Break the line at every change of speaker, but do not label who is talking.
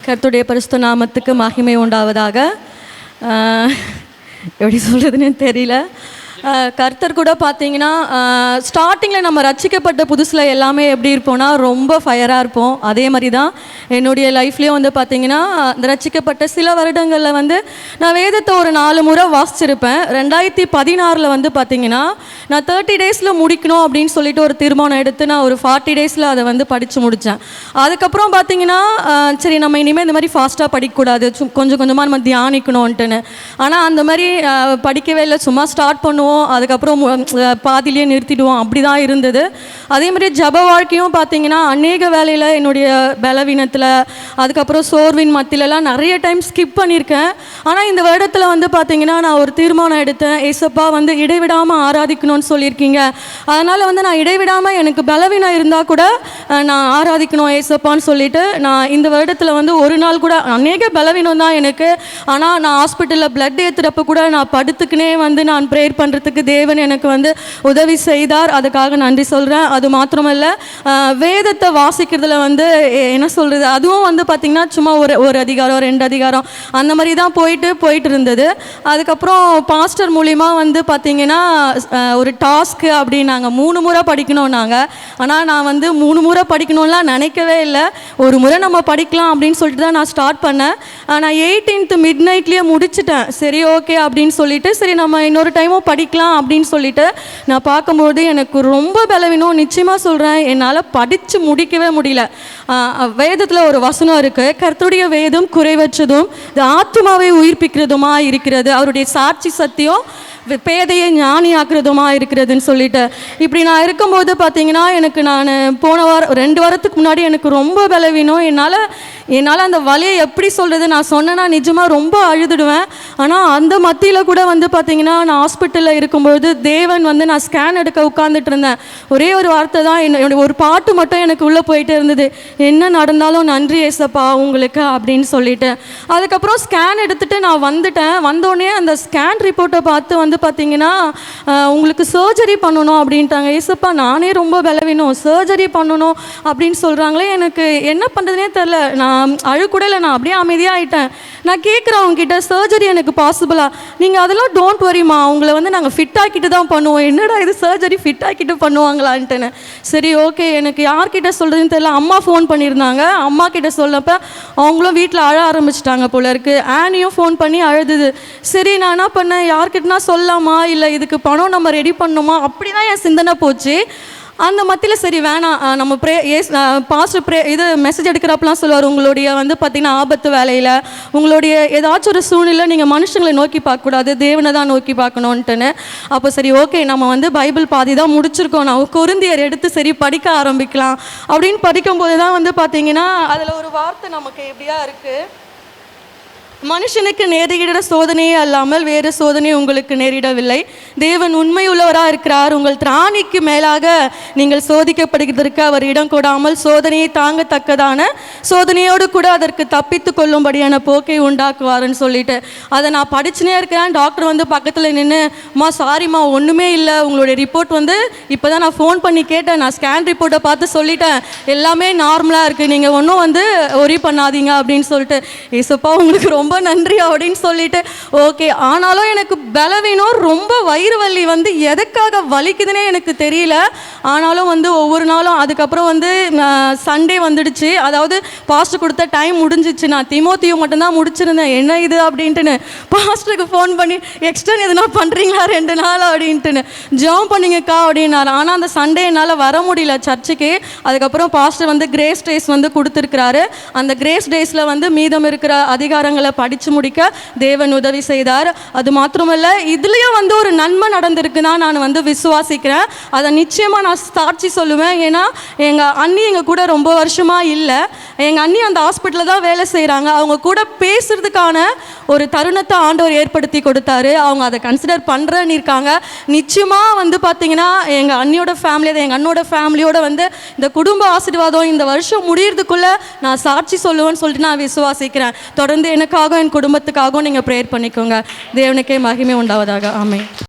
கர்த்தருடைய பரிசுத்த நாமத்துக்கு மகிமை உண்டாவதாக. எப்படி சொல்கிறதுன்னு தெரியல. கர்த்தர் கூட பார்த்தீங்கன்னா ஸ்டார்டிங்கில் நம்ம ரட்சிக்கப்பட்ட புதுசில் எல்லாமே எப்படி இருப்போம்னா ரொம்ப ஃபயராக இருப்போம். அதே மாதிரி தான் என்னுடைய லைஃப்லேயும் வந்து பார்த்திங்கன்னா இந்த ரட்சிக்கப்பட்ட சில வருடங்களில் வந்து நான் வேதத்தை ஒரு 4 முறை வாசிச்சிருப்பேன். 2016 வந்து பார்த்திங்கன்னா நான் 30 டேஸில் முடிக்கணும் அப்படின்னு சொல்லிட்டு ஒரு தீர்மானம் எடுத்து நான் ஒரு 40 டேஸில் அதை வந்து படித்து முடித்தேன். அதுக்கப்புறம் பார்த்திங்கன்னா சரி நம்ம இனிமேல் இந்த மாதிரி ஃபாஸ்ட்டாக படிக்கக்கூடாது, கொஞ்சம் கொஞ்சமாக நம்ம தியானிக்கணும்ன்ட்டுன்னு. ஆனால் அந்த மாதிரி படிக்கவே இல்லை, சும்மா ஸ்டார்ட் பண்ணுவோம், அதுக்கப்புறம் பாதிலேயே நிறுத்திடுவோம், அப்படி தான் இருந்தது. அதே மாதிரி ஜப வாழ்க்கையும் பார்த்தீங்கன்னா அநேக வேலையில் என்னுடைய பலவீனத்தில் அதுக்கப்புறம் சோர்வின் மத்தியிலலாம் நிறைய டைம் ஸ்கிப் பண்ணியிருக்கேன். ஆனால் இந்த வருடத்தில் வந்து பார்த்தீங்கன்னா நான் ஒரு தீர்மானம் எடுத்தேன். ஏசப்பா வந்து இடைவிடாமல் ஆராதிக்கணும்னு சொல்லியிருக்கீங்க, அதனால் வந்து நான் இடைவிடாமல் எனக்கு பலவீனம் இருந்தால் கூட நான் ஆராதிக்கணும் ஏசப்பான்னு சொல்லிட்டு நான் இந்த வருடத்தில் வந்து ஒரு நாள் கூட, அநேக பலவீனம் தான் எனக்கு, ஆனால் நான் ஹாஸ்பிட்டலில் பிளட் ஏற்றுறப்ப கூட நான் படுத்துக்குனே வந்து நான் ப்ரேயர் பண்ணுறதுக்கு தேவன் எனக்கு வந்து உதவி செய்தார். அதுக்காக நன்றி சொல்கிறேன். அது மாத்திரமல்ல, வேதத்தை வாசிக்கிறதுல வந்து என்ன சொல்கிறது, அதுவும் வந்து பார்த்திங்கன்னா சும்மா ஒரு அதிகாரம் 2 அதிகாரம் அந்த மாதிரி தான் போயிட்டு இருந்தது. அதுக்கப்புறம் பாஸ்டர் மூலிமா வந்து பார்த்திங்கன்னா ஒரு டாஸ்க்கு அப்படின்னாங்க, 3 முறை படிக்கணும் நாங்கள். ஆனால் நான் வந்து 3 முறை படிக்கணும்லாம் நினைக்கவே இல்லை. ஒரு முறை நம்ம படிக்கலாம் அப்படின்னு சொல்லிட்டு தான் நான் ஸ்டார்ட் பண்ணேன். நான் 18th மிட் நைட்லேயே முடிச்சிட்டேன். சரி ஓகே அப்படின்னு சொல்லிட்டு சரி நம்ம இன்னொரு டைமும் படிக்கலாம் அப்படின்னு சொல்லிட்டு நான் பார்க்கும்போது எனக்கு ரொம்ப பலவீனம். நிச்சயமாக சொல்கிறேன், என்னால் படித்து முடிக்கவே முடியல. வேதத்தில் ஒரு வசனம் இருக்குது, கர்த்தருடைய வேதம் குறைவற்றதும் ஆத்மாவை உயிர்ப்பிக்கிறதுமா இருக்கிறது, அவருடைய சாட்சி சத்தியம் பேதையை ஞானி ஆக்குறதுமா இருக்கிறதுன்னு சொல்லிட்டு. இப்படி நான் இருக்கும்போது பார்த்தீங்கன்னா எனக்கு நான் போன வாரம் 2 வாரத்துக்கு முன்னாடி எனக்கு ரொம்ப பலவீனம். என்னால் அந்த வலியை எப்படி சொல்கிறது, நான் சொன்னேன்னா நிஜமாக ரொம்ப அழுதுடுவேன். ஆனால் அந்த மத்தியில் கூட வந்து பார்த்திங்கன்னா நான் ஹாஸ்பிட்டலில் இருக்கும்பொழுது தேவன் வந்து நான் ஸ்கேன் எடுக்க உட்காந்துட்டு இருந்தேன். ஒரே ஒரு வார்த்தை தான், என்னுடைய ஒரு பாட்டு மட்டும் எனக்கு உள்ளே போயிட்டு இருந்தது, என்ன நடந்தாலும் நன்றி ஏசப்பா உங்களுக்கு அப்படின்னு சொல்லிட்டு. அதுக்கப்புறம் ஸ்கேன் எடுத்துகிட்டு நான் வந்துட்டேன். வந்தோடனே அந்த ஸ்கேன் ரிப்போர்ட்டை பார்த்து வந்து பார்த்திங்கன்னா உங்களுக்கு சர்ஜரி பண்ணணும் அப்படின்ட்டாங்க. ஏசப்பா நானே ரொம்ப பலவீனம், சர்ஜரி பண்ணணும் அப்படின்னு சொல்கிறாங்களே, எனக்கு என்ன பண்ணுறதுனே தெரில. நான் அழுக்கூட இல்லை, நான் அப்படியே அமைதியாக ஆகிட்டேன். நான் கேட்குறேன் அவங்ககிட்ட, சர்ஜரி எனக்கு பாசிபிளா? நீங்கள் அதெல்லாம் டோன்ட் வரிமா, அவங்கள வந்து நாங்கள் ஃபிட் ஆக்கிட்டு தான் பண்ணுவோம். என்னடா இது சர்ஜரி ஃபிட் ஆக்கிட்டு பண்ணுவாங்களான்ட்டுன்னு. சரி ஓகே, எனக்கு யார்கிட்ட சொல்கிறதுன்னு தெரியல. அம்மா ஃபோன் பண்ணியிருந்தாங்க, அம்மா கிட்ட சொல்லப்போ அவங்களும் வீட்டில் அழ ஆரம்பிச்சிட்டாங்க போல இருக்குது. ஆனியும் ஃபோன் பண்ணி அழுதுது. சரி நான் என்ன பண்ணேன், யார்கிட்டனா சொல்லலாமா இல்லை இதுக்கு பணம் நம்ம ரெடி பண்ணணுமா, அப்படி தான் என் சிந்தனை போச்சு. அந்த மத்தியில் சரி வேணாம், நம்ம பாஸ்டர் இது மெசேஜ் எடுக்கிறப்பெல்லாம் சொல்லுவார், உங்களுடைய வந்து பார்த்திங்கன்னா ஆபத்து வேலையில் உங்களுடைய ஏதாச்சும் ஒரு சூழ்நிலை நீங்கள் மனுஷங்களை நோக்கி பார்க்கக்கூடாது, தேவனை தான் நோக்கி பார்க்கணுன்ட்டுன்னு. அப்போ சரி ஓகே, நம்ம வந்து பைபிள் பாதி தான் முடிச்சிருக்கோம், நான் கொரிந்தியர் எடுத்து சரி படிக்க ஆரம்பிக்கலாம் அப்படின்னு படிக்கும்போது தான் வந்து பார்த்திங்கன்னா அதில் ஒரு வார்த்தை நமக்கு எப்படியா இருக்குது, மனுஷனுக்கு நேரிடுற சோதனையே அல்லாமல் வேறு சோதனை உங்களுக்கு நேரிடவில்லை, தேவன் உண்மை உள்ளவராக இருக்கிறார், உங்கள் திராணிக்கு மேலாக நீங்கள் சோதிக்கப்படுகிறதற்கு அவர் இடம் கொடாமல் சோதனையை தாங்கத்தக்கதான சோதனையோடு கூட அதற்கு தப்பித்து கொள்ளும்படியான போக்கை உண்டாக்குவார்னு சொல்லிட்டு அதை நான் படிச்சுனே இருக்கிறேன். டாக்டர் வந்து பக்கத்தில் நின்று, அம்மா சாரிம்மா ஒன்றுமே இல்லை, உங்களுடைய ரிப்போர்ட் வந்து இப்போ தான் நான் ஃபோன் பண்ணி கேட்டேன், நான் ஸ்கேன் ரிப்போர்ட்டை பார்த்து சொல்லிட்டேன், எல்லாமே நார்மலாக இருக்குது, நீங்கள் ஒன்றும் வந்து ஒரி பண்ணாதீங்க அப்படின்னு சொல்லிட்டு. ஏசப்பா உங்களுக்கு ரொம்ப நன்றி அப்படின்னு சொல்லிட்டு ஓகே. ஆனாலும் எனக்கு பலவீனம், ரொம்ப வயிறு வலி வந்து எதுக்காக வலிக்குதுன்னே எனக்கு தெரியல. ஆனாலும் வந்து ஒவ்வொரு நாளும் அதுக்கப்புறம் வந்து சண்டே வந்துடுச்சு, அதாவது பாஸ்டர் கொடுத்த டைம் முடிஞ்சிச்சு. நான் தீமோத்தேயு மட்டும்தான் முடிச்சிருந்தேன். என்ன இது அப்படின்ட்டுன்னு பாஸ்டருக்கு ஃபோன் பண்ணி எக்ஸ்டன் எதுனா பண்ணுறீங்களா 2 நாள் அப்படின்ட்டுன்னு, ஜெபம் பண்ணிங்கக்கா அப்படின்னாரு. ஆனால் அந்த சண்டே என்னால் வர முடியல சர்ச்சுக்கு. அதுக்கப்புறம் பாஸ்டர் வந்து கிரேஸ் டேஸ் வந்து கொடுத்துருக்கிறாரு. அந்த கிரேஸ் டேஸில் வந்து மீதம் இருக்கிற அதிகாரங்களை படித்து முடிக்க தேவன் உதவி செய்தார். அது மாத்திரமல்ல, இதுலேயும் வந்து ஒரு நன்மை நடந்திருக்குன்னா நான் வந்து விசுவாசிக்கிறேன். அதை நிச்சயமாக நான் சாட்சி சொல்லுவேன். ஏன்னா எங்கள் அண்ணி எங்கள் கூட ரொம்ப வருஷமாக இல்லை. எங்கள் அண்ணி அந்த ஹாஸ்பிட்டலில் தான் வேலை செய்கிறாங்க. அவங்க கூட பேசுகிறதுக்கான ஒரு தருணத்தை ஆண்டவர் ஏற்படுத்தி கொடுத்தாரு. அவங்க அதை கன்சிடர் பண்ணுறேன்னு இருக்காங்க. நிச்சயமாக வந்து பார்த்திங்கன்னா எங்கள் அண்ணியோட ஃபேமிலி, அதை எங்கள் அண்ணோட ஃபேமிலியோட வந்து இந்த குடும்ப ஆசீர்வாதம் இந்த வருஷம் முடியறதுக்குள்ளே நான் சாட்சி சொல்லுவேன்னு சொல்லிட்டு நான் விசுவாசிக்கிறேன். தொடர்ந்து எனக்காக என் குடும்பத்துக்காகவும் நீங்கள் ப்ரேயர் பண்ணிக்கோங்க. தேவனுக்கே மகிமை உண்டாவதாக. ஆமென்.